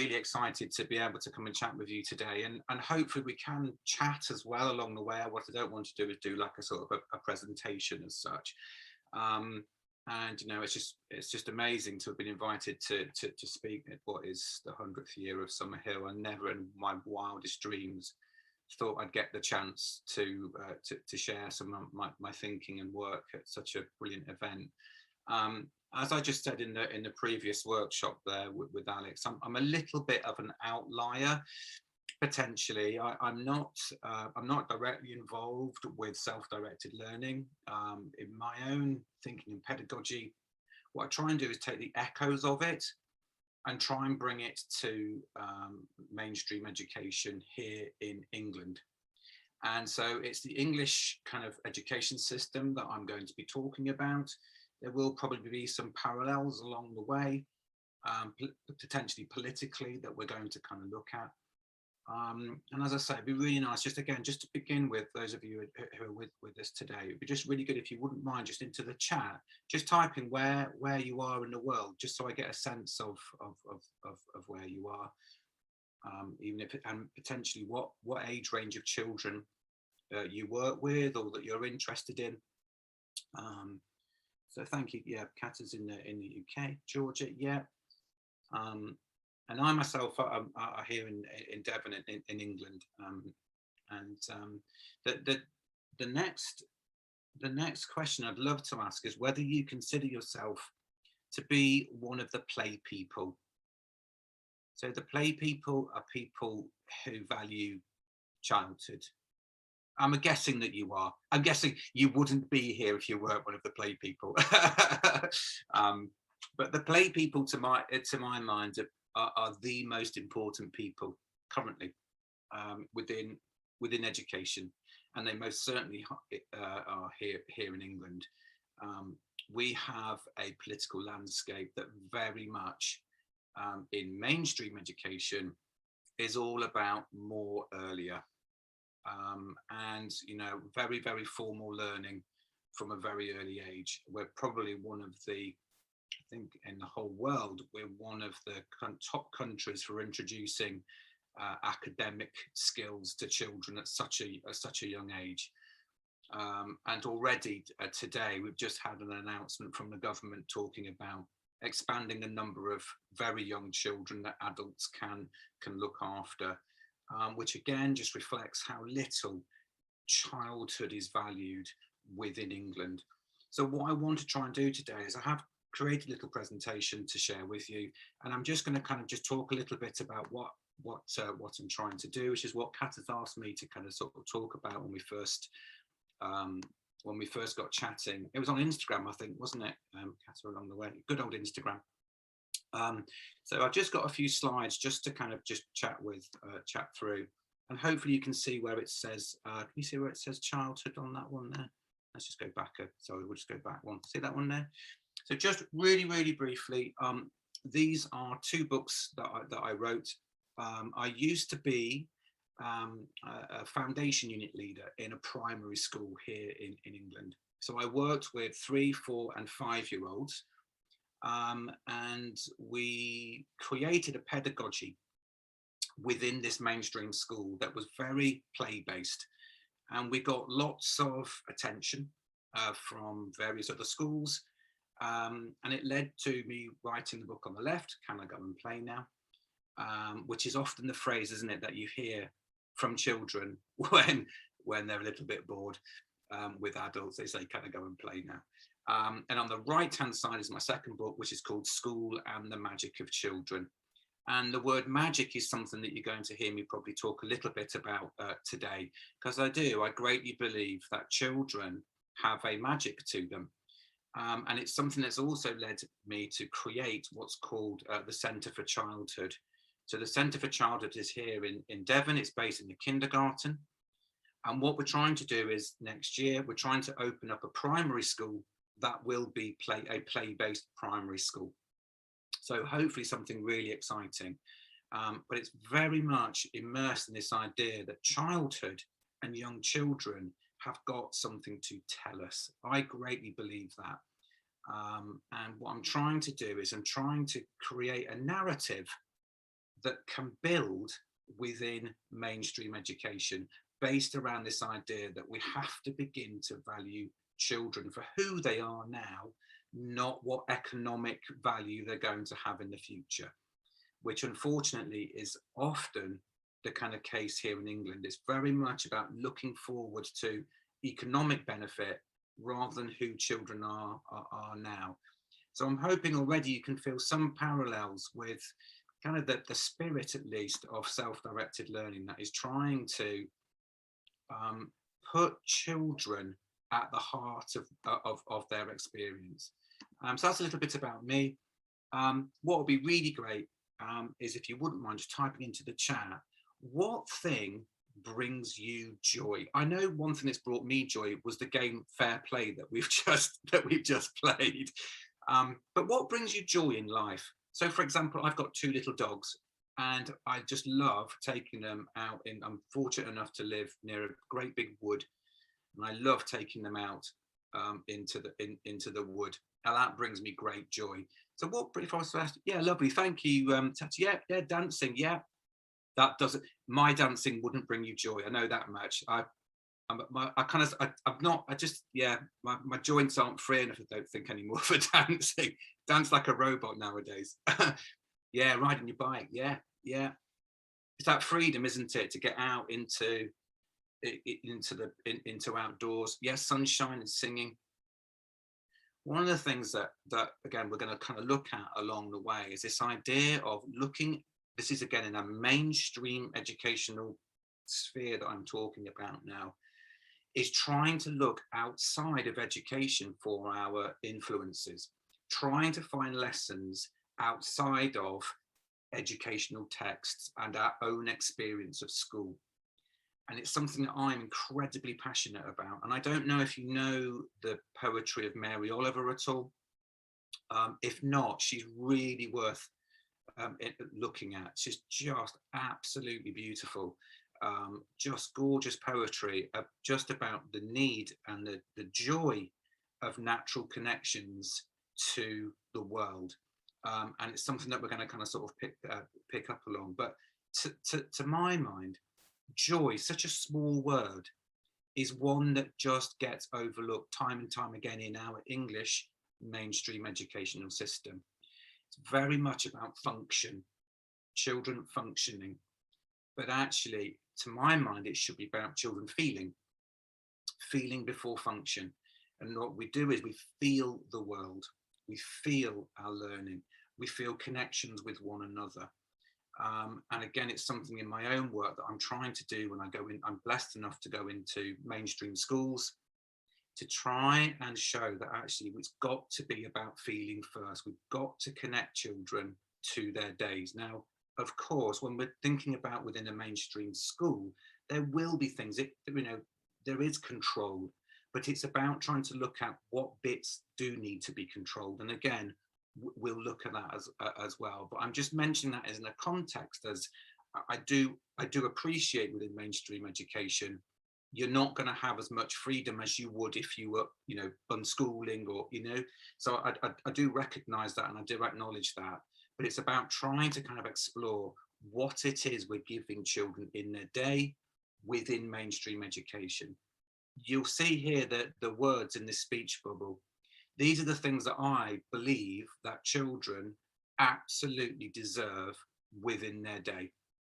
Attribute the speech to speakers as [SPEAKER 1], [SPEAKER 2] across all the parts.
[SPEAKER 1] really excited to be able to come and chat with you today, and hopefully we can chat as well along the way. What I don't want to do is do like a sort of a presentation as such. And you know, it's just amazing to have been invited to speak at what is the 100th year of Summerhill. And never in my wildest dreams thought I'd get the chance to share some of my thinking and work at such a brilliant event. As I just said in the previous workshop there with Alex, I'm a little bit of an outlier. Potentially, I'm not directly involved with self-directed learning. In my own thinking and pedagogy, what I try and do is take the echoes of it and try and bring it to mainstream education here in England. And so it's the English kind of education system that I'm going to be talking about. There will probably be some parallels along the way, potentially politically, that we're going to kind of look at. And as I say, it'd be really nice, just to begin with, those of you who are with us today, it'd be just really good if you wouldn't mind just into the chat, just typing where you are in the world, just so I get a sense of where you are, even if, and potentially what age range of children you work with or that you're interested in. So thank you. Yeah, Kat is in the UK, Georgia. Yeah. And I myself are here in Devon in England, the next question I'd love to ask is whether you consider yourself to be one of the play people. So the play people are people who value childhood. I'm guessing that you are. I'm guessing you wouldn't be here if you weren't one of the play people. But the play people, to my mind, are the most important people currently within education, and they most certainly are here in England. We have a political landscape that very much in mainstream education is all about more earlier, and you know, very, very formal learning from a very early age. We're probably one of the, I think in the whole world, we're one of the top countries for introducing academic skills to children at such a young age. And already today, we've just had an announcement from the government talking about expanding the number of very young children that adults can look after, which again just reflects how little childhood is valued within England. So what I want to try and do today is I have create a little presentation to share with you, and I'm just going to kind of just talk a little bit about what I'm trying to do, which is what Kat has asked me to kind of sort of talk about when we first got chatting. It was on Instagram, I think, wasn't it, Kat, along the way? Good old Instagram. So I've just got a few slides just to kind of just chat through, and hopefully you can see where it says. Can you see where it says childhood on that one there? Let's just go back. Sorry, we'll just go back one. See that one there? So just really, really briefly, these are two books that I wrote. I used to be a foundation unit leader in a primary school here in England. So I worked with 3, 4 and 5-year-olds, and we created a pedagogy within this mainstream school that was very play-based. And we got lots of attention from various other schools. And it led to me writing the book on the left, Can I Go and Play Now? Which is often the phrase, isn't it, that you hear from children when they're a little bit bored with adults. They say, can I go and play now? And on the right-hand side is my second book, which is called School and the Magic of Children. And the word magic is something that you're going to hear me probably talk a little bit about today, because I greatly believe that children have a magic to them. And it's something that's also led me to create what's called the Centre for Childhood. So the Centre for Childhood is here in Devon. It's based in the kindergarten. And what we're trying to do is next year, we're trying to open up a primary school that will be a play-based primary school. So hopefully something really exciting. But it's very much immersed in this idea that childhood and young children have got something to tell us. I greatly believe that. And what I'm trying to do is I'm trying to create a narrative that can build within mainstream education, based around this idea that we have to begin to value children for who they are now, not what economic value they're going to have in the future, which unfortunately is often the kind of case here in England. It's very much about looking forward to economic benefit rather than who children are now. So I'm hoping already you can feel some parallels with kind of the spirit, at least, of self-directed learning that is trying to put children at the heart of their experience. So that's a little bit about me. What would be really great is if you wouldn't mind just typing into the chat, what thing brings you joy? I know one thing that's brought me joy was the game Fair Play that we've just played. But what brings you joy in life? So, for example, I've got 2 little dogs, and I just love taking them out. I'm fortunate enough to live near a great big wood, and I love taking them out into the wood. And that brings me great joy. So, what if I was to ask? Yeah, lovely, thank you, Tati. Yeah, dancing. Yeah, that doesn't. My dancing wouldn't bring you joy. I know that much. My joints aren't free enough, I don't think, anymore for dancing. Dance like a robot nowadays. Yeah, riding your bike. Yeah. It's that freedom, isn't it, to get out into outdoors. Yes, sunshine and singing. One of the things that again we're going to kind of look at along the way is this idea of looking. This is again in a mainstream educational sphere that I'm talking about now, is trying to look outside of education for our influences, trying to find lessons outside of educational texts and our own experience of school. And it's something that I'm incredibly passionate about. And I don't know if you know the poetry of Mary Oliver at all. If not, she's really worth looking at. She's just absolutely beautiful. Just gorgeous poetry, just about the need and the joy of natural connections to the world. And it's something that we're going to kind of sort of pick up along. But to my mind, joy, such a small word, is one that just gets overlooked time and time again in our English mainstream educational system. It's very much about function, children functioning. But actually, to my mind, it should be about children feeling before function. And what we do is we feel the world, we feel our learning, we feel connections with one another. And again, it's something in my own work that I'm trying to do when I go in. I'm blessed enough to go into mainstream schools to try and show that actually it's got to be about feeling first. We've got to connect children to their days. Now, of course, when we're thinking about within a mainstream school, there will be things, there is control, but it's about trying to look at what bits do need to be controlled. And again, we'll look at that as well. But I'm just mentioning that as in a context, as I do appreciate within mainstream education, you're not going to have as much freedom as you would if you were, unschooling or, so I do recognize that, and I do acknowledge that. But it's about trying to kind of explore what it is we're giving children in their day within mainstream education. You'll see here that the words in this speech bubble, these are the things that I believe that children absolutely deserve within their day,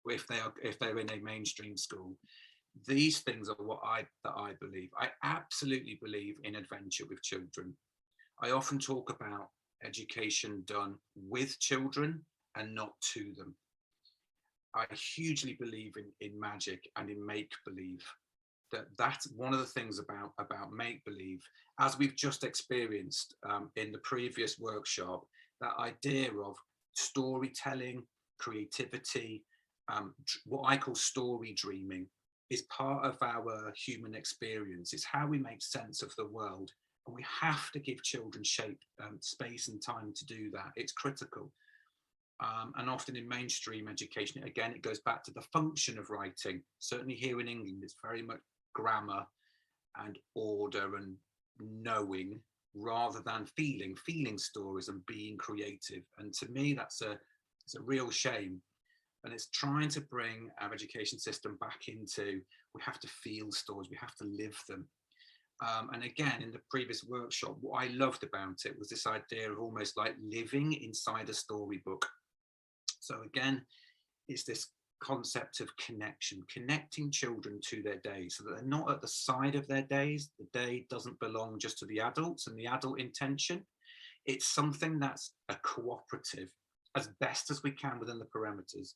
[SPEAKER 1] if they're in a mainstream school. These things are what I believe. I absolutely believe in adventure with children. I often talk about education done with children and not to them. I hugely believe in magic and in make-believe. That's one of the things about make-believe, as we've just experienced in the previous workshop, that idea of storytelling, creativity, what I call story dreaming, is part of our human experience. It's how we make sense of the world. And we have to give children space and time to do that. It's critical. And often in mainstream education, again, it goes back to the function of writing. Certainly here in England, it's very much grammar and order and knowing rather than feeling stories and being creative. And to me, it's a real shame. And it's trying to bring our education system back into, we have to feel stories, we have to live them. And again, in the previous workshop, what I loved about it was this idea of almost like living inside a storybook. So again, it's this concept of connection, connecting children to their days so that they're not at the side of their days. The day doesn't belong just to the adults and the adult intention. It's something that's a cooperative as best as we can within the parameters.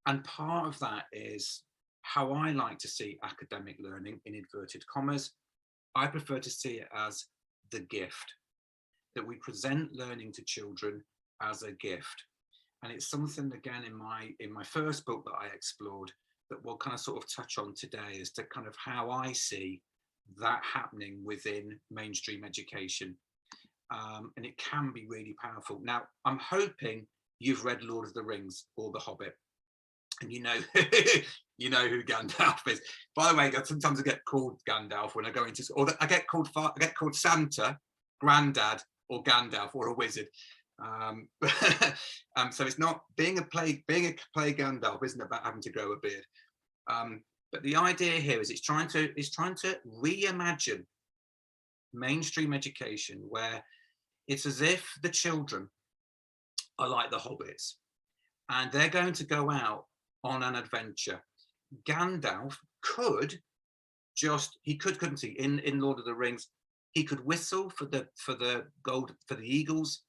[SPEAKER 1] And part of that is how I like to see academic learning, in inverted commas. I prefer to see it as the gift, that we present learning to children as a gift. And it's something, again, in my first book that I explored, that we'll kind of sort of touch on today, as to kind of how I see that happening within mainstream education. And it can be really powerful. Now, I'm hoping you've read Lord of the Rings or The Hobbit, and you know you know who Gandalf is. By the way, sometimes I get called Gandalf when I go into, or I get called Santa, Grandad, or Gandalf, or a wizard. So it's not being a play Gandalf isn't about having to grow a beard. But the idea here is it's trying to reimagine mainstream education, where it's as if the children are like the hobbits, and they're going to go out on an adventure. Gandalf couldn't he, in Lord of the Rings, he could whistle for the eagles.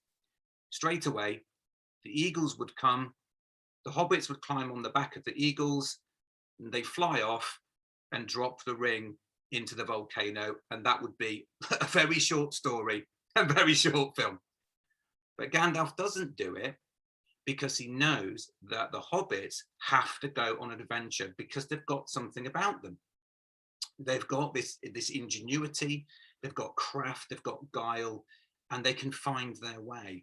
[SPEAKER 1] Straight away, the eagles would come, the hobbits would climb on the back of the eagles, and they fly off and drop the ring into the volcano, and that would be a very short story, a very short film. But Gandalf doesn't do it, because he knows that the hobbits have to go on an adventure, because they've got something about them. They've got this ingenuity, they've got craft, they've got guile, and they can find their way.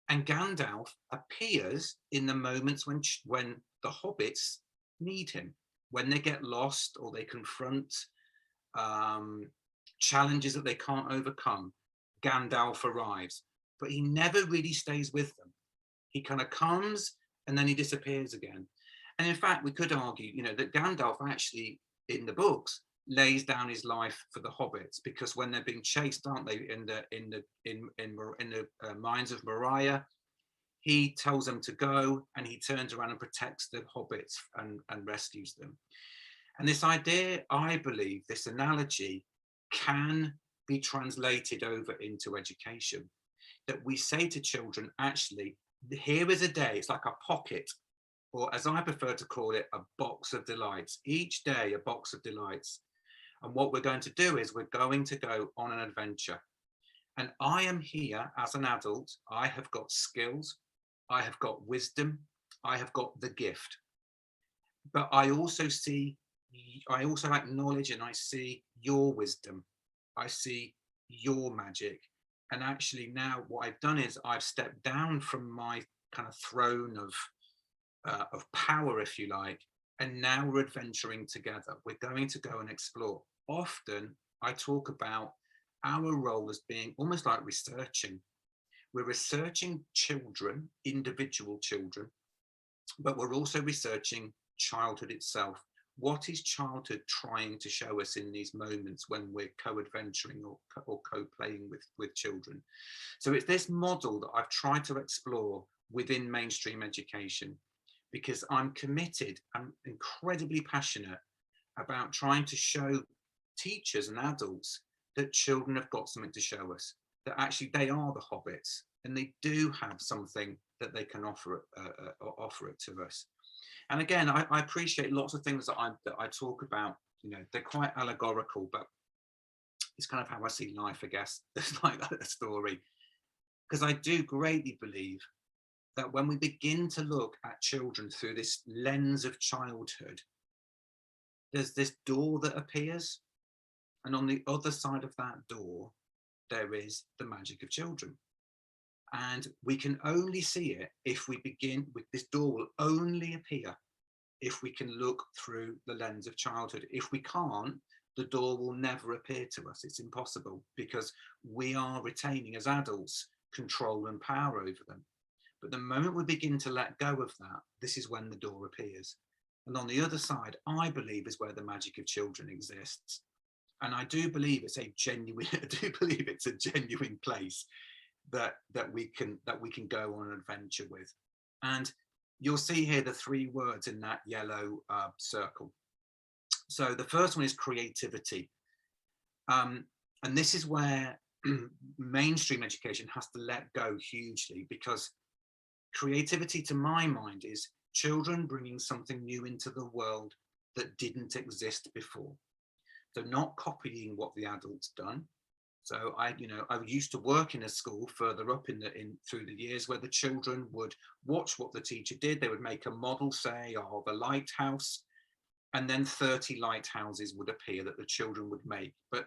[SPEAKER 1] And Gandalf appears in the moments when the hobbits need him, when they get lost or they confront challenges that they can't overcome. Gandalf arrives, but he never really stays with them. He kind of comes and then he disappears again. And in fact, we could argue, that Gandalf actually, in the books, lays down his life for the hobbits, because when they're being chased, aren't they, in the mines of Moria, he tells them to go, and he turns around and protects the hobbits and rescues them. And this idea, I believe, this analogy can be translated over into education, that we say to children, actually, here is a day, it's like a pocket, or as I prefer to call it, a box of delights. Each day, a box of delights. And what we're going to do is we're going to go on an adventure. And I am here as an adult. I have got skills. I have got wisdom. I have got the gift. But I also acknowledge and I see your wisdom. I see your magic. And actually now what I've done is I've stepped down from my kind of throne of power, if you like, and now we're adventuring together. We're going to go and explore. Often I talk about our role as being almost like researching. We're researching children, individual children, but we're also researching childhood itself. What is childhood trying to show us in these moments when we're co-adventuring or co-playing with children? So it's this model that I've tried to explore within mainstream education, because I'm committed, I'm incredibly passionate about trying to show teachers and adults that children have got something to show us, that actually they are the hobbits and they do have something that they can offer it to us. And again, I appreciate lots of things that I talk about, they're quite allegorical, but it's kind of how I see life, I guess. It's like a story. Because I do greatly believe that when we begin to look at children through this lens of childhood, there's this door that appears. And on the other side of that door, there is the magic of children. And we can only see it if we begin with this door will only appear if we can look through the lens of childhood. If we can't, the door will never appear to us. It's impossible, because we are retaining as adults control and power over them. But the moment we begin to let go of that, this is when the door appears. And on the other side, I believe, is where the magic of children exists. And I do believe it's a genuine, place that we can go on an adventure with. And you'll see here the 3 words in that yellow circle. So the first one is creativity. And this is where mainstream education has to let go hugely, because creativity, to my mind, is children bringing something new into the world that didn't exist before. So not copying what the adults done. So I used to work in a school further up through the years, where the children would watch what the teacher did. They would make a model, say, of a lighthouse, and then 30 lighthouses would appear that the children would make. But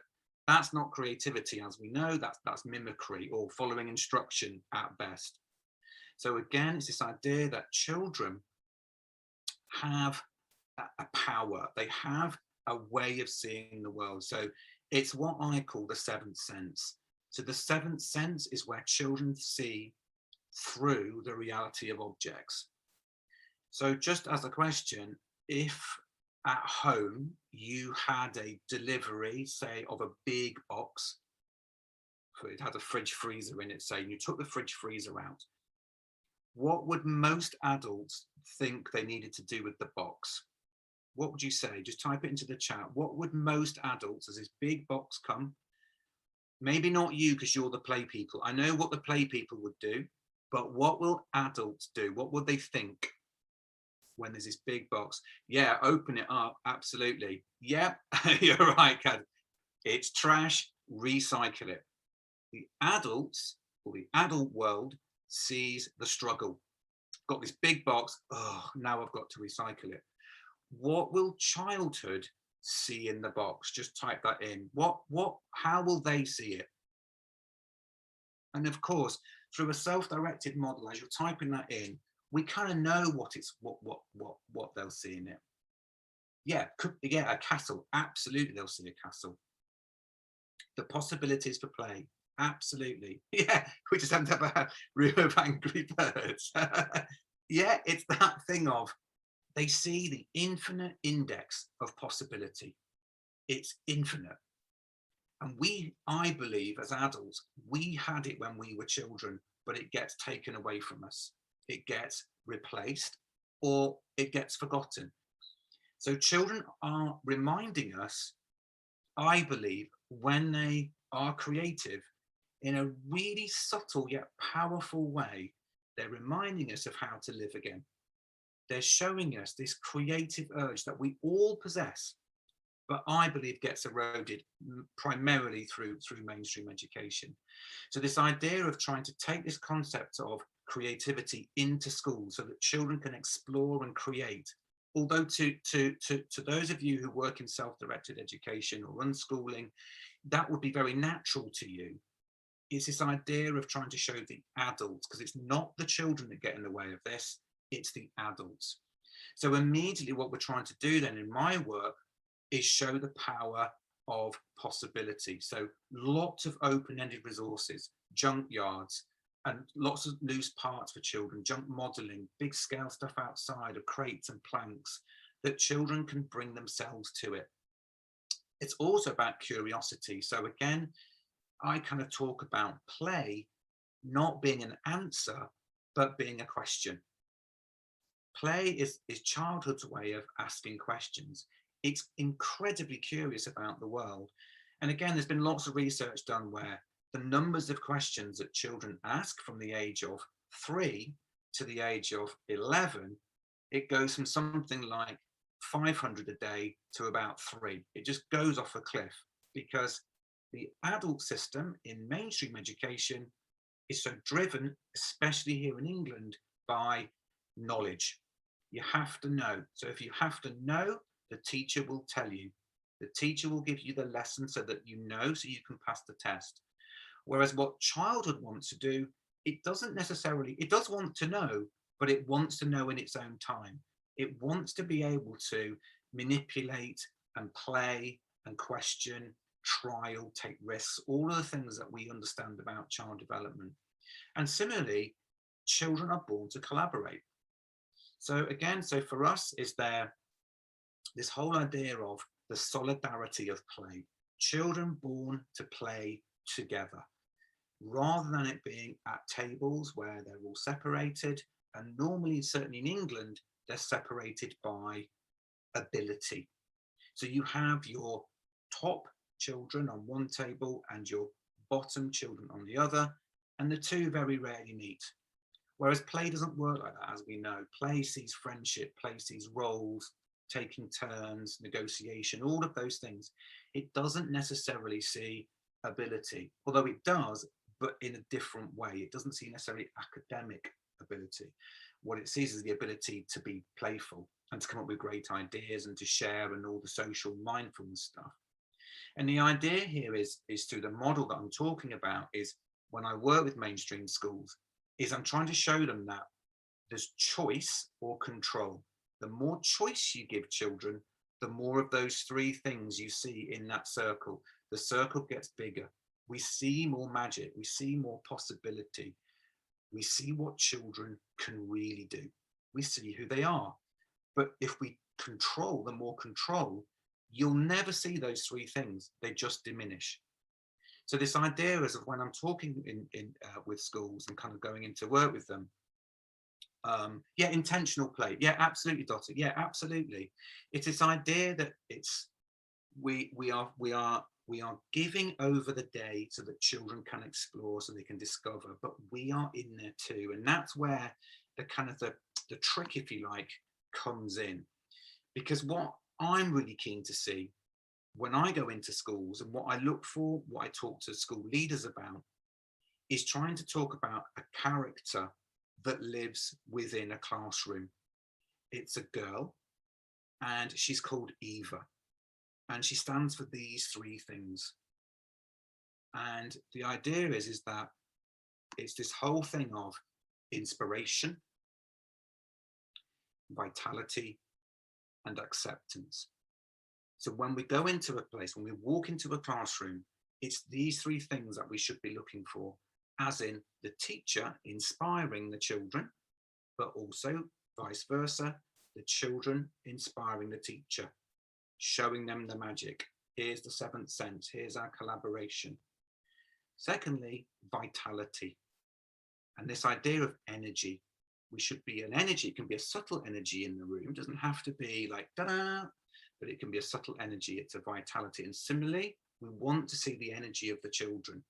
[SPEAKER 1] that's not creativity, as we know. That's mimicry or following instruction at best. So again, it's this idea that children have a power. They have a way of seeing the world. So it's what I call the 7th sense. So the 7th sense is where children see through the reality of objects. So just as a question, if at home you had a delivery, say, of a big box, it had a fridge freezer in it, say, and you took the fridge freezer out, what would most adults think they needed to do with the box? What would you say? Just type it into the chat. What would most adults, as this big box come, maybe not you because you're the play people, I know what the play people would do, but what will adults do? What would they think when there's this big box? Yeah, open it up, absolutely. Yeah, you're right, Cad. It's trash, recycle it. The adults, or the adult world, sees the struggle. Got this big box, oh, now I've got to recycle it. What will childhood see in the box? Just type that in. How will they see it? And of course, through a self-directed model, as you're typing that in, we kind of know what they'll see in it. Yeah, a castle. Absolutely, they'll see a castle. The possibilities for play. Absolutely. Yeah, we just have to have a room of angry birds. Yeah, it's that thing of, they see the infinite index of possibility. It's infinite. And I believe, as adults, we had it when we were children, but it gets taken away from us. It gets replaced, or it gets forgotten. So children are reminding us, I believe, when they are creative, in a really subtle yet powerful way, they're reminding us of how to live again. They're showing us this creative urge that we all possess, but I believe gets eroded primarily through mainstream education. So this idea of trying to take this concept of creativity into school so that children can explore and create, although to those of you who work in self-directed education or unschooling, that would be very natural to you. It's this idea of trying to show the adults, because it's not the children that get in the way of this, it's the adults. So immediately what we're trying to do then in my work is show the power of possibility. So lots of open-ended resources, junkyards, and lots of loose parts for children, junk modeling, big scale stuff outside of crates and planks, that children can bring themselves to it. It's also about curiosity. So again, I kind of talk about play not being an answer, but being a question. Play is childhood's way of asking questions. It's incredibly curious about the world. And again, there's been lots of research done where the numbers of questions that children ask from the age of 3 to the age of 11, it goes from something like 500 a day to about 3. It just goes off a cliff, because the adult system in mainstream education is so driven, especially here in England, by knowledge. You have to know. So if you have to know, the teacher will tell you. The teacher will give you the lesson so that you know, so you can pass the test. Whereas what childhood wants to do, it doesn't necessarily, it does want to know, but it wants to know in its own time. It wants to be able to manipulate and play and question, trial, take risks, all of the things that we understand about child development. And similarly, children are born to collaborate. So again, so for us, is there this whole idea of the solidarity of play, children born to play together, rather than it being at tables where they're all separated. And normally, certainly in England, they're separated by ability. So you have your top children on one table and your bottom children on the other, and the two very rarely meet. Whereas play doesn't work like that, as we know. Play sees friendship, play sees roles, taking turns, negotiation, all of those things. It doesn't necessarily see ability, although it does, but in a different way. It doesn't see necessarily academic ability. What it sees is the ability to be playful and to come up with great ideas and to share and all the social mindfulness stuff. And the idea here is through the model that I'm talking about, is when I work with mainstream schools, is I'm trying to show them that there's choice or control. The more choice you give children, the more of those three things you see in that circle. The circle gets bigger. We see more magic. We see more possibility. We see what children can really do. We see who they are. But if we control, the more control, you'll never see those three things. They just diminish. So this idea is of when I'm talking with schools and kind of going into work with them, yeah, intentional play. Yeah, absolutely, Dottie. Yeah, absolutely. It's this idea that it's we are giving over the day so that children can explore, so they can discover, but we are in there too. And that's where the kind of the trick, if you like, comes in. Because what I'm really keen to see when I go into schools, and what I look for, what I talk to school leaders about, is trying to talk about a character that lives within a classroom. It's a girl, and she's called Eva, and she stands for these three things. And the idea is that it's this whole thing of inspiration, vitality, and acceptance. So when we go into a place, when we walk into a classroom, it's these three things that we should be looking for, as in the teacher inspiring the children, but also vice versa, the children inspiring the teacher, showing them the magic. Here's the seventh sense, here's our collaboration. Secondly, vitality. And this idea of energy. We should be an energy, it can be a subtle energy in the room, it doesn't have to be like da-da, but it can be a subtle energy, it's a vitality. And similarly, we want to see the energy of the children.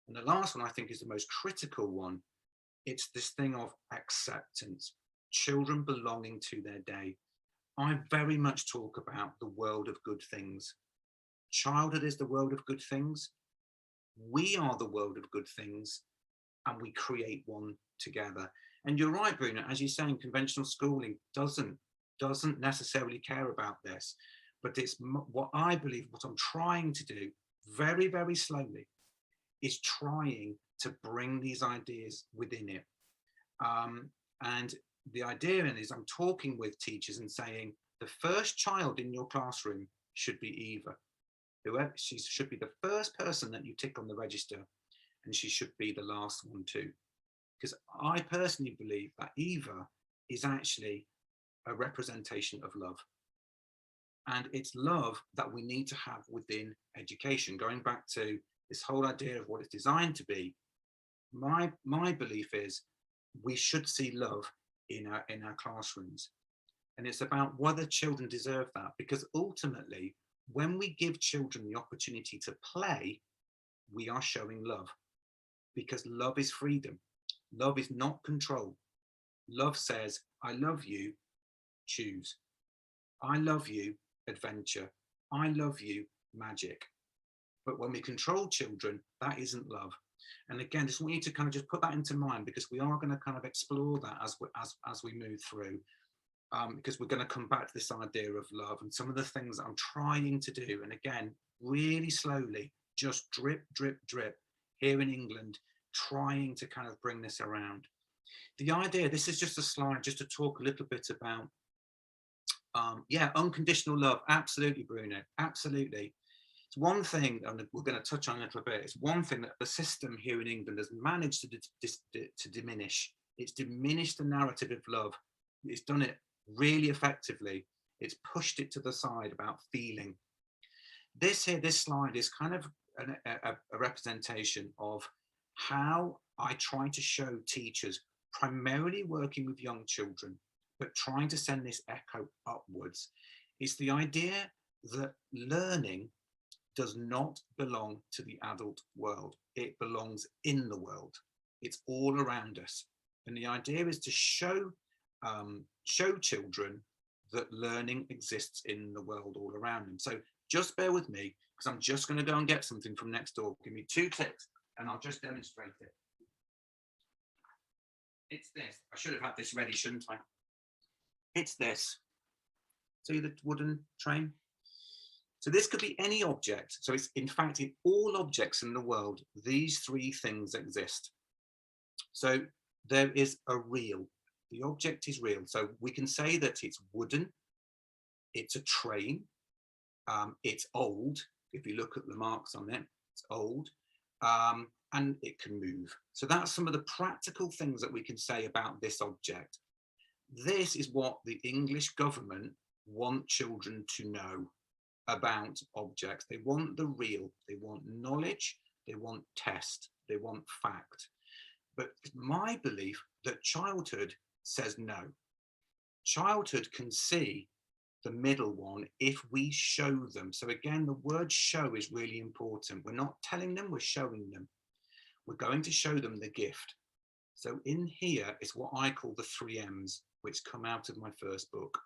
[SPEAKER 1] And the last one I think is the most critical one. It's this thing of acceptance, children belonging to their day. I very much talk about the world of good things. Childhood is the world of good things. We are the world of good things, and we create one together. And you're right, Bruno, as you're saying, conventional schooling doesn't necessarily care about this, but it's what I believe, what I'm trying to do very, very slowly, is trying to bring these ideas within it. And the idea is I'm talking with teachers and saying, the first child in your classroom should be Eva. Whoever, she should be the first person that you tick on the register, and she should be the last one too. Because I personally believe that Eva is actually a representation of love. And it's love that we need to have within education. Going back to this whole idea of what it's designed to be, my belief is we should see love in our classrooms. And it's about whether children deserve that, because ultimately, when we give children the opportunity to play, we are showing love, because love is freedom. Love is not control. Love says, I love you, choose. I love you, adventure. I love you, magic. But when we control children, that isn't love. And again, just want you to kind of just put that into mind, because we are going to kind of explore that as we move through, because we're going to come back to this idea of love and some of the things that I'm trying to do. And again, really slowly, just drip, drip, drip here in England, trying to kind of bring this around. The idea, this is just a slide just to talk a little bit about, yeah, unconditional love. Absolutely, Bruno, absolutely. It's one thing, and we're going to touch on a little bit, it's one thing that the system here in England has managed to diminish It's diminished the narrative of love. It's done it really effectively. It's pushed it to the side about feeling. This slide is kind of a representation of how I try to show teachers, primarily working with young children, but trying to send this echo upwards. It's the idea that learning does not belong to the adult world. It belongs in the world. It's all around us. And the idea is to show children that learning exists in the world all around them. So just bear with me, because I'm just going to go and get something from next door. Give me 2 ticks and I'll just demonstrate it. It's this. I should have had this ready, shouldn't I? It's this. See the wooden train? So this could be any object. So it's, in fact, in all objects in the world, these 3 things exist. So there is a real. The object is real. So we can say that it's wooden, it's a train, it's old. If you look at the marks on it, it's old, and it can move. So that's some of the practical things that we can say about this object. This is what the English government want children to know about objects. They want the real, they want knowledge, they want test, they want fact. But it's my belief that childhood says no. Childhood can see the middle one if we show them. So again, the word show is really important. We're not telling them, we're showing them. We're going to show them the gift. So in here is what I call the 3 M's, which come out of my first book.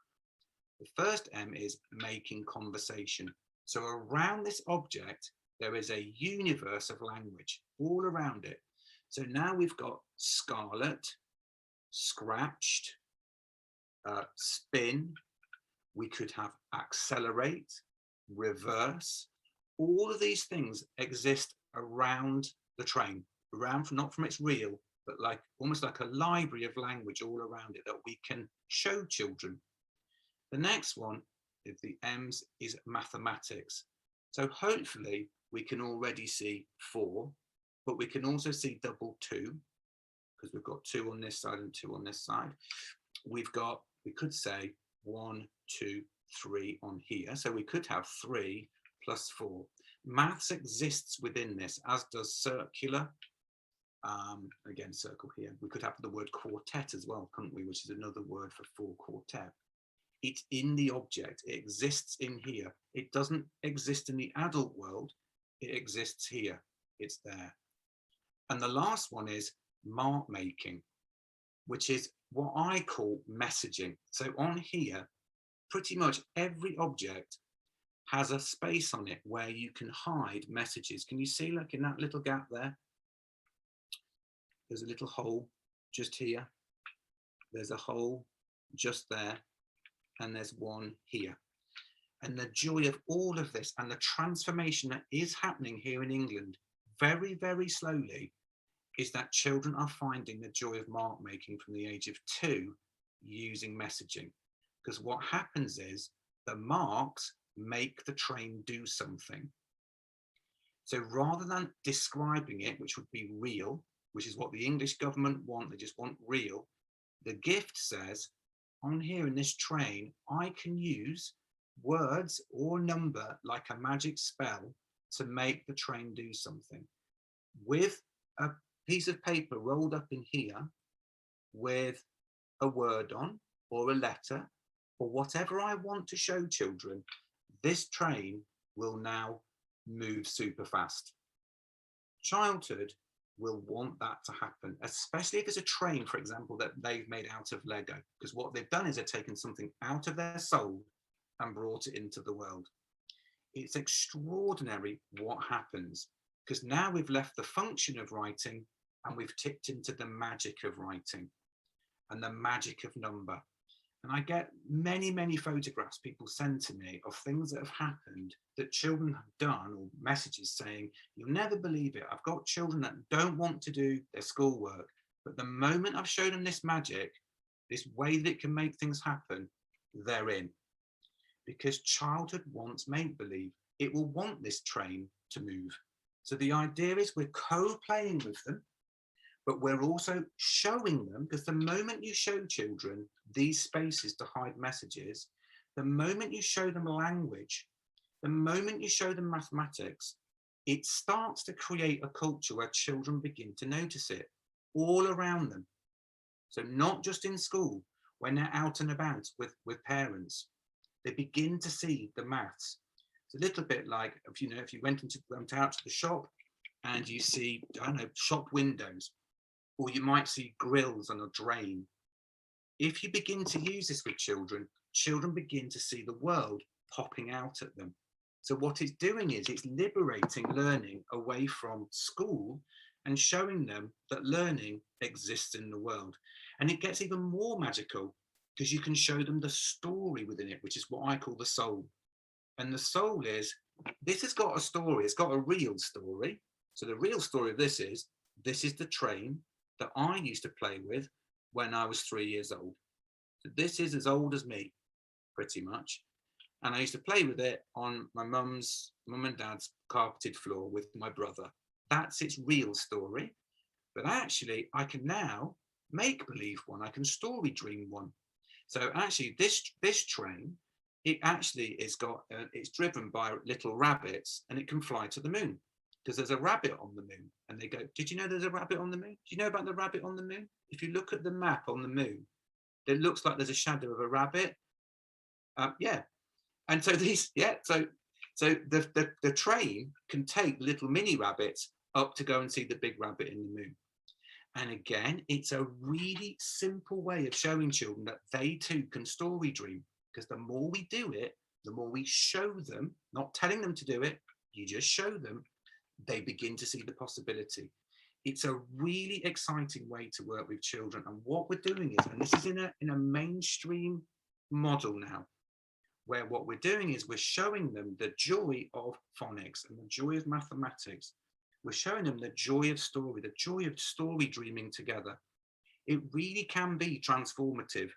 [SPEAKER 1] The first M is making conversation. So around this object, there is a universe of language all around it. So now we've got scarlet, scratched, spin. We could have accelerate, reverse. All of these things exist around the train, around, not from its real, but like almost like a library of language all around it that we can show children. The next one, if the M's, is mathematics. So hopefully we can already see 4, but we can also see double 2, because we've got 2 on this side and 2 on this side. We've got, we could say 1, 2, 3 on here. So we could have 3 plus 4. Maths exists within this, as does circular. Again, circle here. We could have the word quartet as well, couldn't we? Which is another word for 4 quartet. It's in the object. It exists in here. It doesn't exist in the adult world. It exists here. It's there. And the last one is mark making, which is what I call messaging. So on here, pretty much every object has a space on it where you can hide messages. Can you see, look, in that little gap there? There's a little hole just here. There's a hole just there. And there's one here. And the joy of all of this and the transformation that is happening here in England, very, very slowly, is that children are finding the joy of mark making from the age of 2 using messaging. Because what happens is the marks make the train do something. So rather than describing it, which would be real, which is what the English government want, they just want real, the gift says, on here in this train, I can use words or number like a magic spell to make the train do something. With a piece of paper rolled up in here with a word on or a letter or whatever I want to show children, this train will now move super fast. Childhood will want that to happen, especially if it's a train, for example, that they've made out of Lego, because what they've done is they've taken something out of their soul and brought it into the world. It's extraordinary what happens, because now we've left the function of writing and we've tipped into the magic of writing and the magic of number. And I get many, many photographs people send to me of things that have happened that children have done, or messages saying, you'll never believe it. I've got children that don't want to do their schoolwork, but the moment I've shown them this magic, this way that it can make things happen, they're in. Because childhood wants make-believe. It will want this train to move. So the idea is we're co-playing with them. but we're also showing them, because the moment you show children these spaces to hide messages, the moment you show them language, the moment you show them mathematics, it starts to create a culture where children begin to notice it all around them. So not just in school, when they're out and about with parents, they begin to see the maths. It's a little bit like, if you went out to the shop and you see, I don't know, shop windows, or you might see grills on a drain. If you begin to use this with children, children begin to see the world popping out at them. So what it's doing is it's liberating learning away from school and showing them that learning exists in the world. And it gets even more magical because you can show them the story within it, which is what I call the soul. And the soul is, this has got a story, it's got a real story. So the real story of this is the train that I used to play with when I was 3 years old. So this is as old as me, pretty much. And I used to play with it on my mum and dad's carpeted floor with my brother. That's its real story. But actually, I can now make believe one. I can story dream one. So actually, this train, it actually is it's driven by little rabbits, and it can fly to the moon because there's a rabbit on the moon. And they go, did you know there's a rabbit on the moon? Do you know about the rabbit on the moon? If you look at the map on the moon, it looks like there's a shadow of a rabbit. Yeah. And so so the train can take little mini rabbits up to go and see the big rabbit in the moon. And again, it's a really simple way of showing children that they too can story dream, because the more we do it, the more we show them, not telling them to do it, you just show them, they begin to see the possibility. It's a really exciting way to work with children. And what we're doing is, and this is in a mainstream model now, where what we're doing is we're showing them the joy of phonics and the joy of mathematics. We're showing them the joy of story dreaming together. It really can be transformative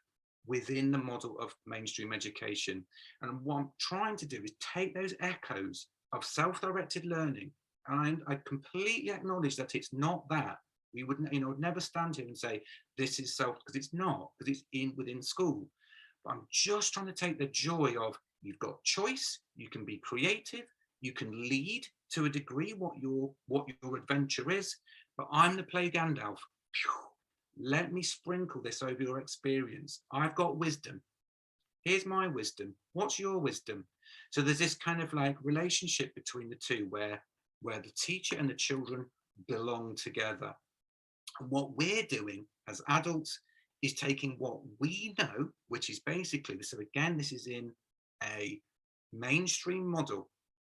[SPEAKER 1] within the model of mainstream education. And what I'm trying to do is take those echoes of self-directed learning, and I completely acknowledge that it's not that. We would never stand here and say this is self, because it's not, because it's within school. But I'm just trying to take the joy of, you've got choice, you can be creative, you can lead to a degree what your adventure is, but I'm the play Gandalf. Let me sprinkle this over your experience. I've got wisdom. Here's my wisdom. What's your wisdom? So there's this kind of like relationship between the two where the teacher and the children belong together. And what we're doing as adults is taking what we know, which is basically, so again, this is in a mainstream model.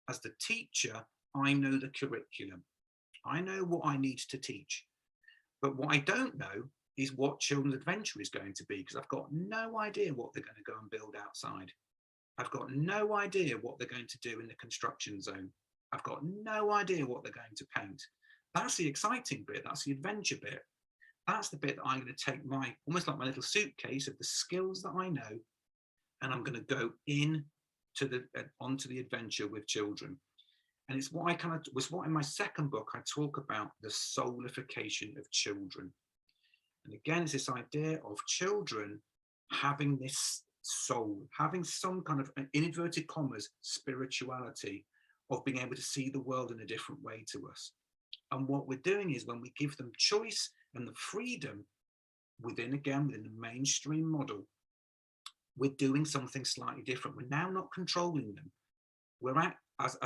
[SPEAKER 1] As the teacher, I know the curriculum. I know what I need to teach. But what I don't know is what children's adventure is going to be, because I've got no idea what they're going to go and build outside. I've got no idea what they're going to do in the construction zone. I've got no idea what they're going to paint. That's the exciting bit. That's the adventure bit. That's the bit that I'm going to take almost like my little suitcase of the skills that I know, and I'm going to go onto the adventure with children. And it's what in my second book, I talk about the soulification of children. And again, it's this idea of children having this soul, having some kind of, in inverted commas, spirituality, of being able to see the world in a different way to us. And what we're doing is, when we give them choice and the freedom within the mainstream model, we're doing something slightly different. We're now not controlling them. We're at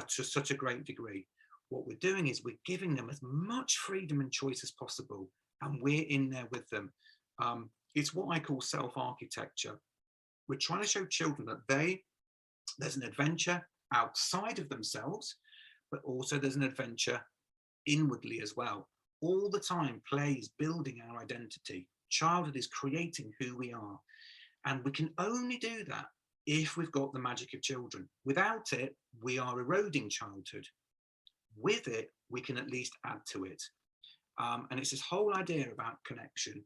[SPEAKER 1] such a great degree. What we're doing is we're giving them as much freedom and choice as possible, and we're in there with them. It's what I call self-architecture. We're trying to show children that there's an adventure outside of themselves, but also there's an adventure inwardly as well. All the time, play is building our identity. Childhood is creating who we are. And we can only do that if we've got the magic of children. Without it, we are eroding childhood. With it, we can at least add to it. And it's this whole idea about connection.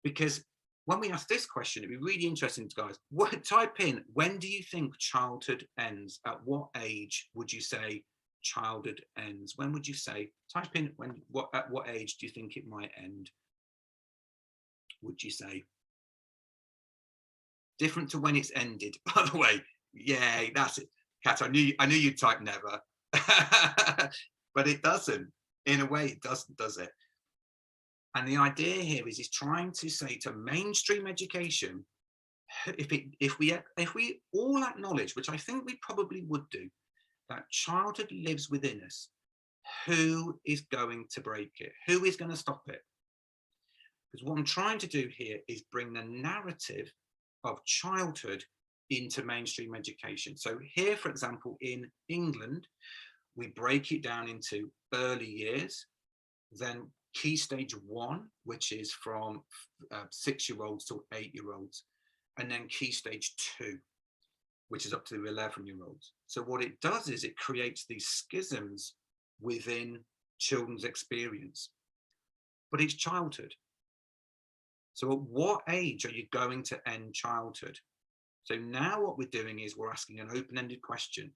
[SPEAKER 1] Because when we ask this question, it'd be really interesting, guys. Type in, when do you think childhood ends? At what age would you say childhood ends? When would you say? Type in at what age do you think it might end? Would you say? Different to when it's ended, by the way. Yeah, that's it. Kat, I knew you'd type never. But it doesn't. In a way, it doesn't, does it? And the idea here is trying to say to mainstream education, if we all acknowledge, which I think we probably would do, that childhood lives within us, who is going to break it? Who is going to stop it? Because what I'm trying to do here is bring the narrative of childhood into mainstream education. So here, for example, in England, we break it down into early years, then key stage 1, which is from 6-year-olds to 8-year-olds, and then key stage 2, which is up to 11-year-olds. So what it does is it creates these schisms within children's experience, but it's childhood. So at what age are you going to end childhood? So now what we're doing is we're asking an open-ended question.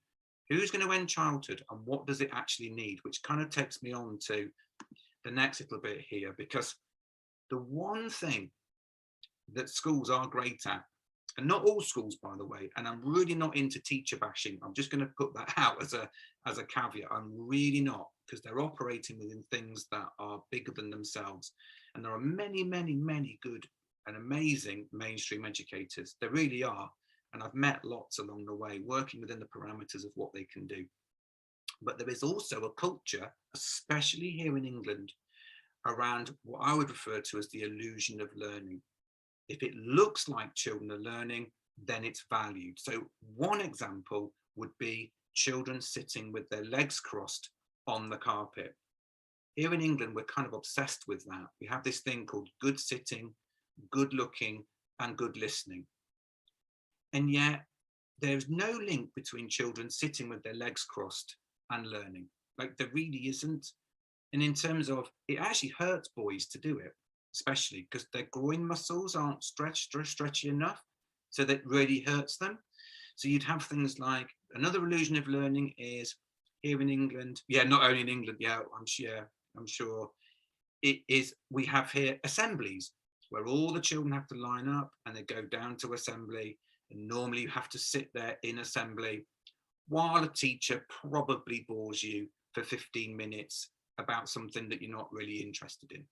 [SPEAKER 1] Who's going to end childhood and what does it actually need? Which kind of takes me on to the next little bit here, because the one thing that schools are great at, and not all schools, by the way, and I'm really not into teacher bashing. I'm just going to put that out as a caveat. I'm really not, because they're operating within things that are bigger than themselves. And there are many, many, many good and amazing mainstream educators. There really are. And I've met lots along the way, working within the parameters of what they can do. But there is also a culture, especially here in England, around what I would refer to as the illusion of learning. If it looks like children are learning, then it's valued. So one example would be children sitting with their legs crossed on the carpet. Here in England, we're kind of obsessed with that. We have this thing called good sitting, good looking, and good listening. And yet there's no link between children sitting with their legs crossed and learning. Like, there really isn't. And in terms of, it actually hurts boys to do it, especially because their groin muscles aren't stretchy enough. So that really hurts them. So you'd have things like, another illusion of learning is here in England. Yeah, not only in England. Yeah, I'm sure it is. We have here assemblies where all the children have to line up and they go down to assembly. And normally you have to sit there in assembly while a teacher probably bores you for 15 minutes about something that you're not really interested in.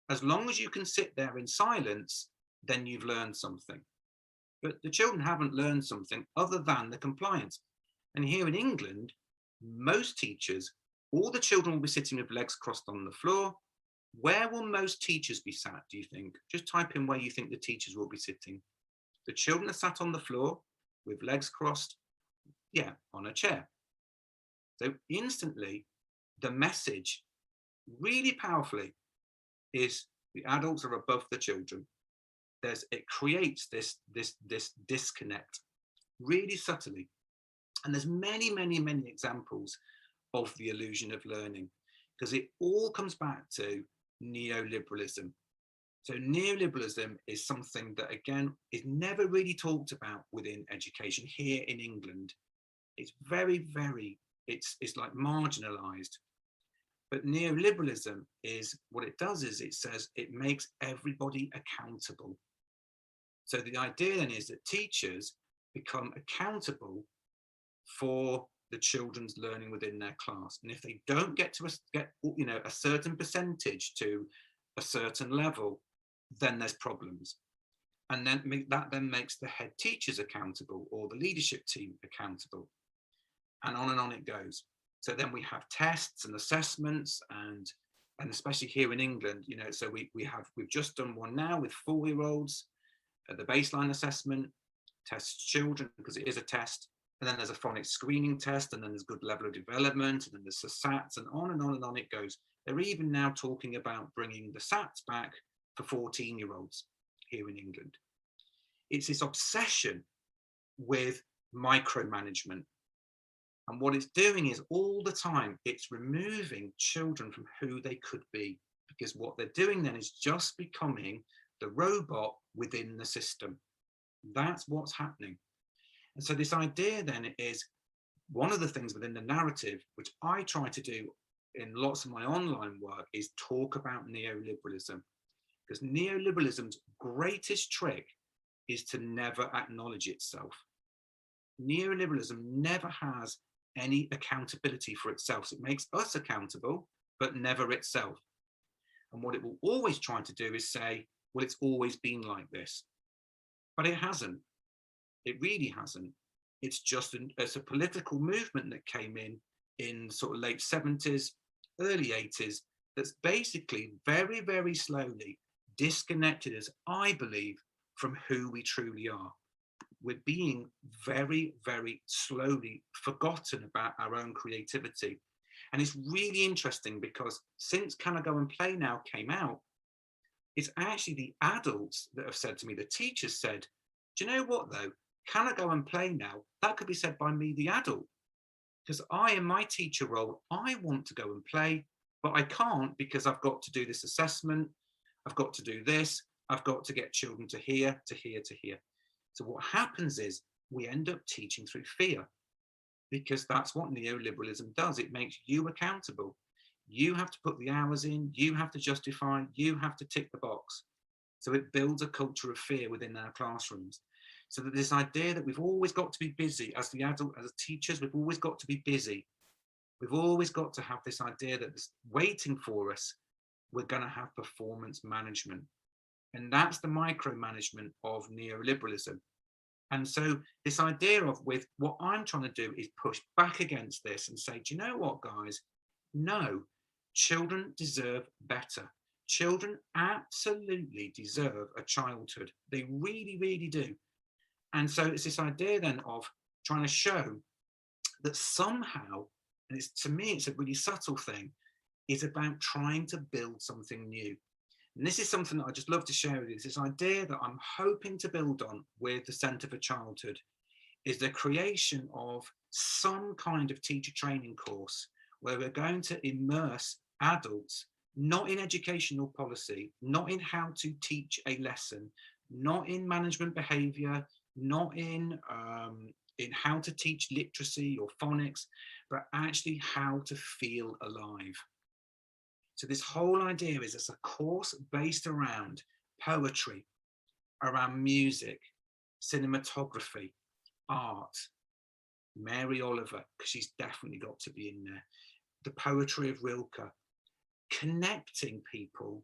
[SPEAKER 1] As long as you can sit there in silence, then you've learned something. But the children haven't learned something other than the compliance. And here in England, most teachers, all the children will be sitting with legs crossed on the floor. Where will most teachers be sat, do you think? Just type in where you think the teachers will be sitting. The children are sat on the floor with legs crossed, yeah, on a chair. So instantly, the message, really powerfully, is the adults are above the children. It creates this disconnect really subtly. And there's many, many, many examples of the illusion of learning, because it all comes back to neoliberalism. So neoliberalism is something that, again, is never really talked about within education here in England. It's very, very, it's like marginalized. But neoliberalism is, what it does is it says it makes everybody accountable. So the idea then is that teachers become accountable for the children's learning within their class. And if they don't get to a certain percentage to a certain level, then there's problems. And then that then makes the head teachers accountable, or the leadership team accountable. And on it goes. So then we have tests and assessments, and especially here in England, so we've just done one now with 4-year-olds, the baseline assessment, tests children because it is a test, and then there's a phonics screening test, and then there's good level of development, and then there's the SATs, and on and on it goes. They're even now talking about bringing the SATs back for 14-year-olds here in England. It's this obsession with micromanagement. And what it's doing is all the time, it's removing children from who they could be, because what they're doing then is just becoming the robot within the system. That's what's happening. And so this idea then is one of the things within the narrative, which I try to do in lots of my online work, is talk about neoliberalism, because neoliberalism's greatest trick is to never acknowledge itself. Neoliberalism never has any accountability for itself. So it makes us accountable, but never itself. And what it will always try to do is say, well, it's always been like this. But it hasn't. It really hasn't. It's just it's a political movement that came in sort of late 70s, early 80s, that's basically very, very slowly disconnected us, I believe, from who we truly are. We're being very, very slowly forgotten about our own creativity. And it's really interesting because since Can I Go and Play Now came out, it's actually the adults that have said to me, the teachers said, do you know what though? Can I go and play now? That could be said by me, the adult. Because I, in my teacher role, I want to go and play, but I can't because I've got to do this assessment. I've got to do this. I've got to get children to hear, to hear, to hear. So what happens is we end up teaching through fear, because that's what neoliberalism does. It makes you accountable. You have to put the hours in, you have to justify, you have to tick the box. So it builds a culture of fear within our classrooms. So that this idea that we've always got to be busy as the adult, as teachers, we've always got to be busy. We've always got to have this idea that is waiting for us. We're going to have performance management. And that's the micromanagement of neoliberalism. And so this idea of with what I'm trying to do is push back against this and say, do you know what, guys? No, children deserve better. Children absolutely deserve a childhood. They really, really do. And so it's this idea then of trying to show that somehow, and it's, to me, it's a really subtle thing, is about trying to build something new. And this is something that I just love to share with you. This idea that I'm hoping to build on with the Centre for Childhood is the creation of some kind of teacher training course where we're going to immerse adults, not in educational policy, not in how to teach a lesson, not in management behaviour, not in how to teach literacy or phonics, but actually how to feel alive. So this whole idea is it's a course based around poetry, around music, cinematography, art, Mary Oliver, because she's definitely got to be in there, the poetry of Rilke, connecting people,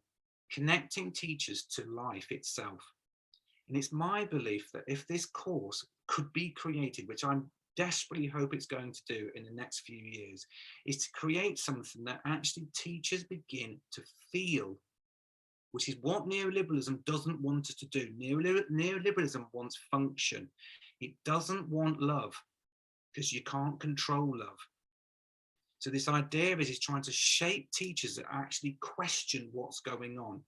[SPEAKER 1] connecting teachers to life itself. And it's my belief that if this course could be created, which I desperately hope it's going to do in the next few years, is to create something that actually teachers begin to feel, which is what neoliberalism doesn't want us to do. Neoliberalism wants function. It doesn't want love, because you can't control love. So this idea is trying to shape teachers that actually question what's going on.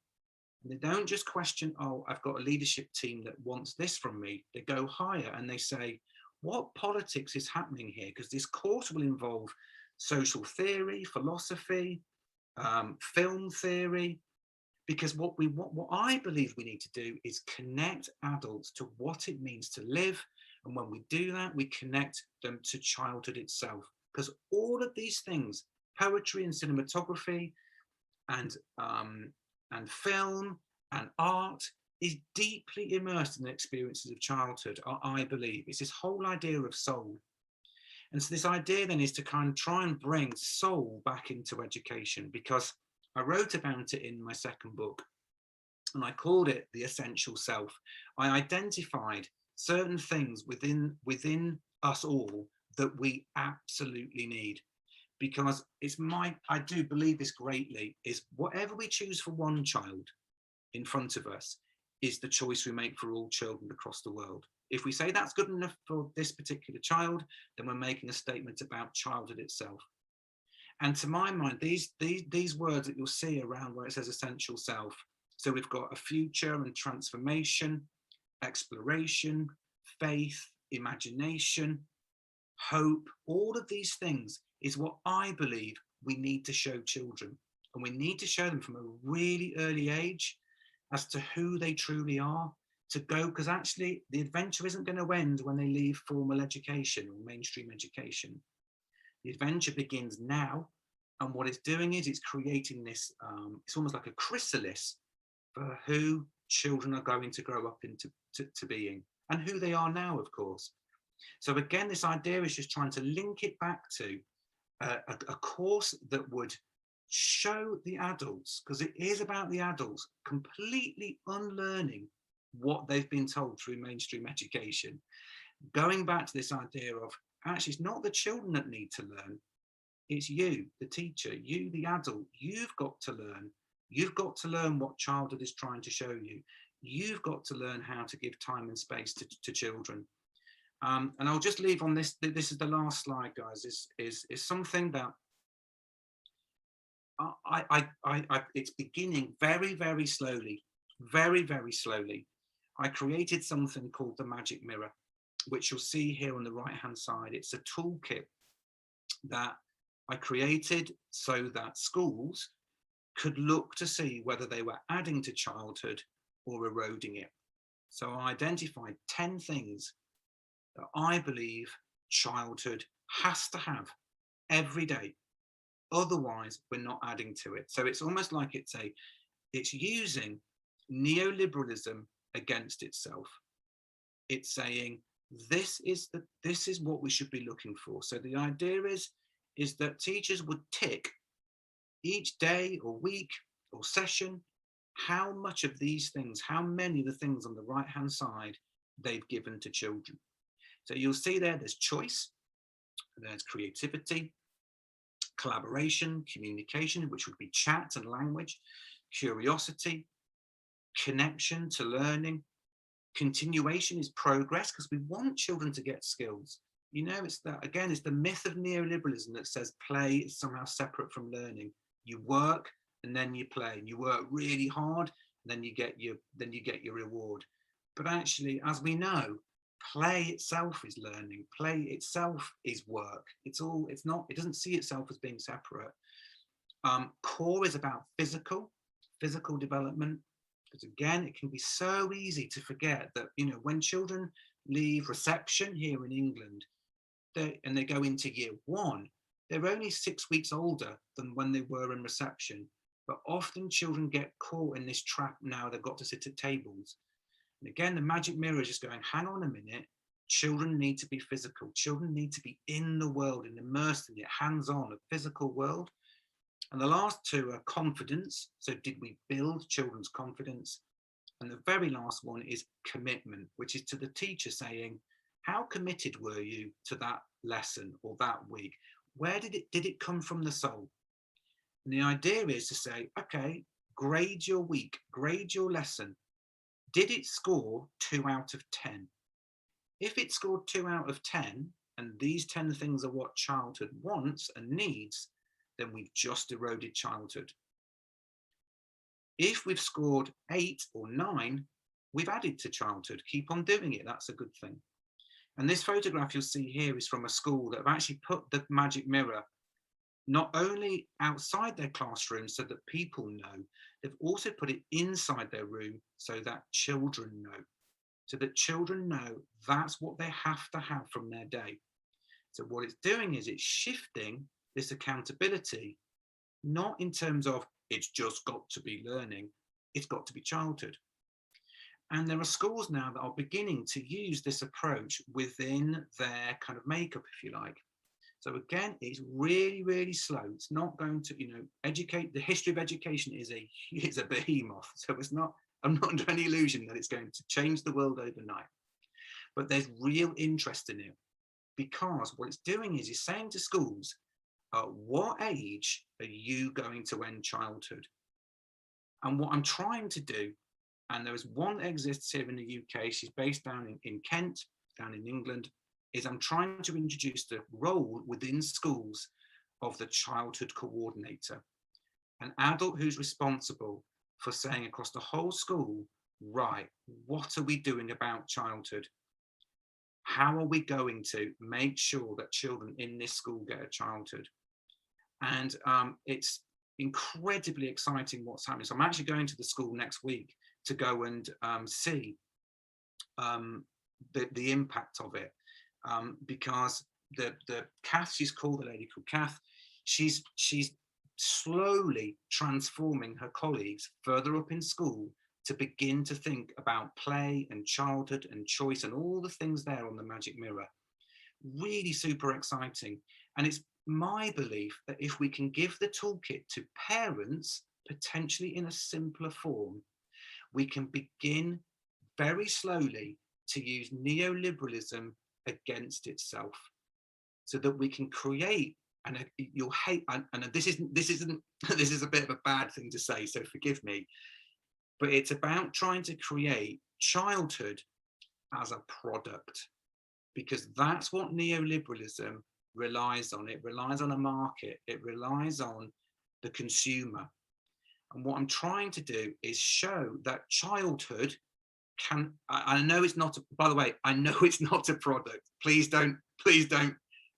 [SPEAKER 1] And they don't just question, oh, I've got a leadership team that wants this from me. They go higher and they say, what politics is happening here? Because this course will involve social theory, philosophy, film theory. Because what I believe we need to do is connect adults to what it means to live. And when we do that, we connect them to childhood itself. Because all of these things, poetry and cinematography and film and art, is deeply immersed in the experiences of childhood, I believe. It's this whole idea of soul. And so this idea then is to kind of try and bring soul back into education, because I wrote about it in my second book and I called it The Essential Self. I identified certain things within us all that we absolutely need. Because I do believe this greatly, is whatever we choose for one child in front of us is the choice we make for all children across the world. If we say that's good enough for this particular child, then we're making a statement about childhood itself. And to my mind, these words that you'll see around where it says essential self, so we've got a future and transformation, exploration, faith, imagination, hope, all of these things is what I believe we need to show children. And we need to show them from a really early age as to who they truly are, to go, because actually the adventure isn't going to end when they leave formal education or mainstream education. The adventure begins now, and what it's doing is it's creating this, it's almost like a chrysalis for who children are going to grow up into to being, and who they are now, of course. So again, this idea is just trying to link it back to a course that would show the adults, because it is about the adults completely unlearning what they've been told through mainstream education, going back to this idea of actually it's not the children that need to learn, it's you, the teacher, you, the adult. You've got to learn. You've got to learn what childhood is trying to show you. You've got to learn how to give time and space to children. And I'll just leave on this. This is the last slide, guys. Is something that it's beginning very, very slowly, very, very slowly. I created something called the magic mirror, which you'll see here on the right-hand side. It's a toolkit that I created so that schools could look to see whether they were adding to childhood or eroding it. So I identified 10 things that I believe childhood has to have every day. Otherwise, we're not adding to it. So it's almost like it's using neoliberalism against itself. It's saying this is what we should be looking for. So the idea is that teachers would tick each day or week or session how much of these things, how many of the things on the right hand side they've given to children. So you'll see there's choice, there's creativity, collaboration, communication, which would be chat and language, curiosity, connection to learning, continuation is progress, because we want children to get skills. You know, it's that, again, it's the myth of neoliberalism that says play is somehow separate from learning. You work and then you play, and you work really hard, and then you get your reward. But actually, as we know, play itself is learning. Play itself is work. It doesn't see itself as being separate. Core is about physical development, because again, it can be so easy to forget that, you know, when children leave reception here in England, and they go into year 1, they're only 6 weeks older than when they were in reception. But often children get caught in this trap now they've got to sit at tables. And again, the magic mirror is just going, hang on a minute, children need to be physical. Children need to be in the world and immersed in it, hands-on, a physical world. And the last two are confidence. So did we build children's confidence? And the very last one is commitment, which is to the teacher saying, how committed were you to that lesson or that week? Where did it come from the soul? And the idea is to say, okay, grade your week, grade your lesson. Did it score 2 out of 10? If it scored 2 out of 10, and these 10 things are what childhood wants and needs, then we've just eroded childhood. If we've scored 8 or 9, we've added to childhood. Keep on doing it. That's a good thing. And this photograph you'll see here is from a school that have actually put the magic mirror not only outside their classroom so that people know, they've also put it inside their room so that children know. So that children know that's what they have to have from their day. So what it's doing is it's shifting this accountability, not in terms of it's just got to be learning, it's got to be childhood. And there are schools now that are beginning to use this approach within their kind of makeup, if you like. So again, it's really, really slow. It's not going to, you know, the history of education is a behemoth. So I'm not under any illusion that it's going to change the world overnight. But there's real interest in it, because what it's doing is it's saying to schools, at what age are you going to end childhood? And what I'm trying to do, and there is one that exists here in the UK, she's based down in Kent, down in England, is I'm trying to introduce the role within schools of the childhood coordinator, an adult who's responsible for saying across the whole school, right, what are we doing about childhood? How are we going to make sure that children in this school get a childhood? And it's incredibly exciting what's happening. So I'm actually going to the school next week to go and see the impact of it, because the Kath, she's called, the lady called Kath, she's slowly transforming her colleagues further up in school to begin to think about play and childhood and choice and all the things there on the magic mirror. Really super exciting. And it's my belief that if we can give the toolkit to parents, potentially in a simpler form, we can begin very slowly to use neoliberalism against itself, so that we can create, and you'll hate, and this is a bit of a bad thing to say, so forgive me, but it's about trying to create childhood as a product, because that's what neoliberalism relies on. It relies on a market, it relies on the consumer. And what I'm trying to do is show that childhood can, I know it's not, by the way, I know it's not a product. Please don't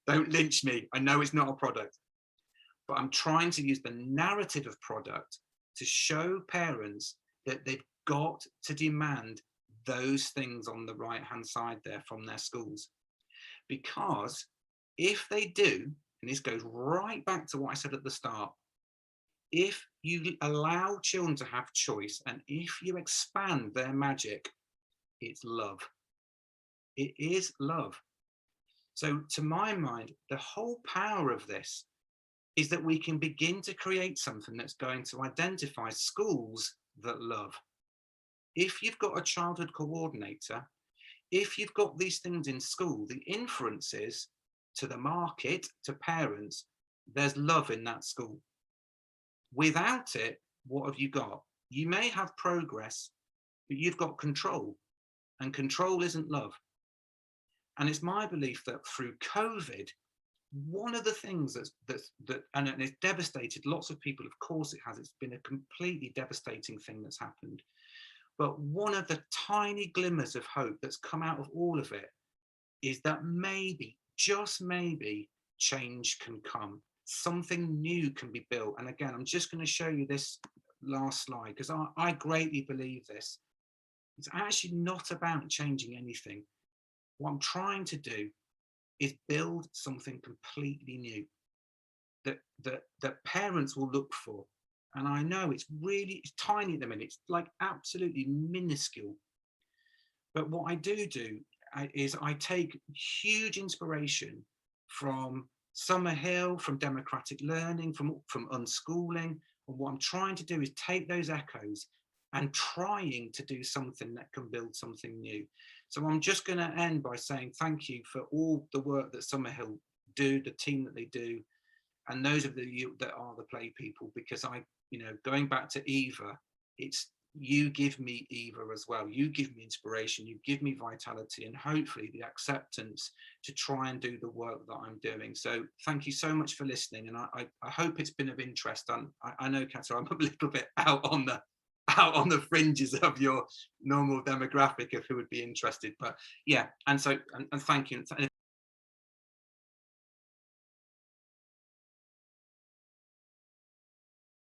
[SPEAKER 1] lynch me. I know it's not a product, but I'm trying to use the narrative of product to show parents that they've got to demand those things on the right hand side there from their schools. Because if they do, and this goes right back to what I said at the start, if you allow children to have choice, and if you expand their magic, it's love. It is love. So to my mind, the whole power of this is that we can begin to create something that's going to identify schools that love. If you've got a childhood coordinator, if you've got these things in school, the inferences to the market, to parents, there's love in that school. Without it, what have you got? You may have progress, but you've got control, and control isn't love. And it's my belief that through COVID, one of the things and it's devastated lots of people, of course it has, it's been a completely devastating thing that's happened. But one of the tiny glimmers of hope that's come out of all of it is that maybe, just maybe, change can come. Something new can be built. And again, I'm just going to show you this last slide, because I greatly believe this. It's actually not about changing anything. What I'm trying to do is build something completely new that parents will look for. And I know it's tiny at the minute. It's like absolutely minuscule. But what I do is I take huge inspiration from Summerhill, from democratic learning, from unschooling. And what I'm trying to do is take those echoes and trying to do something that can build something new. So I'm just going to end by saying thank you for all the work that Summerhill do, the team that they do, and those of you that are the play people, because going back to Eva, it's you give me Eva as well. You give me inspiration, you give me vitality, and hopefully the acceptance to try and do the work that I'm doing. So thank you so much for listening, and I hope it's been of interest. I know, Kata, I'm a little bit out on the fringes of your normal demographic of who would be interested, but yeah, and thank you.